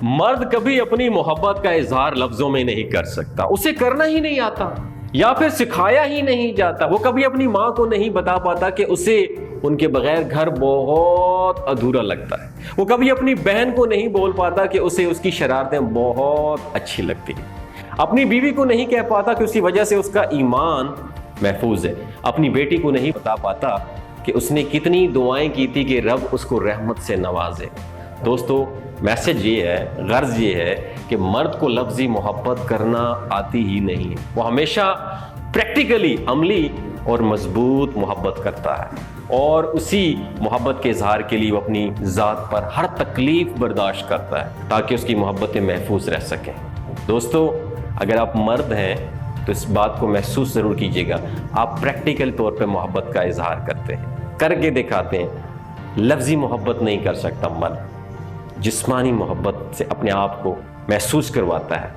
मर्द कभी अपनी मोहब्बत का इजहार लफ्जों में नहीं कर सकता, उसे करना ही नहीं आता या फिर सिखाया ही नहीं जाता। वो कभी अपनी माँ को नहीं बता पाता कि उसे उनके बगैर घर बहुत अधूरा लगता है। वो कभी अपनी बहन को नहीं बोल पाता कि उसे उसकी शरारतें बहुत अच्छी लगती हैं। अपनी बीवी को नहीं कह पाता कि उसकी वजह से उसका ईमान महफूज है। अपनी बेटी को नहीं बता पाता कि उसने कितनी दुआएं की थी कि रब उसको रहमत से नवाजे। दोस्तों, मैसेज ये है, गर्ज ये है कि मर्द को लफ्जी मोहब्बत करना आती ही नहीं है। वो हमेशा प्रैक्टिकली, अमली और मजबूत मोहब्बत करता है और उसी मोहब्बत के इजहार के लिए वो अपनी ज़ात पर हर तकलीफ बर्दाश्त करता है ताकि उसकी मोहब्बतें महफूज रह सकें। दोस्तों, अगर आप मर्द हैं तो इस बात को महसूस ज़रूर कीजिएगा, आप प्रैक्टिकल तौर पर मोहब्बत का इजहार करते हैं, करके दिखाते हैं। लफ्जी मोहब्बत नहीं कर सकता मर्द, जिस्मानी मोहब्बत से अपने आप को महसूस करवाता है।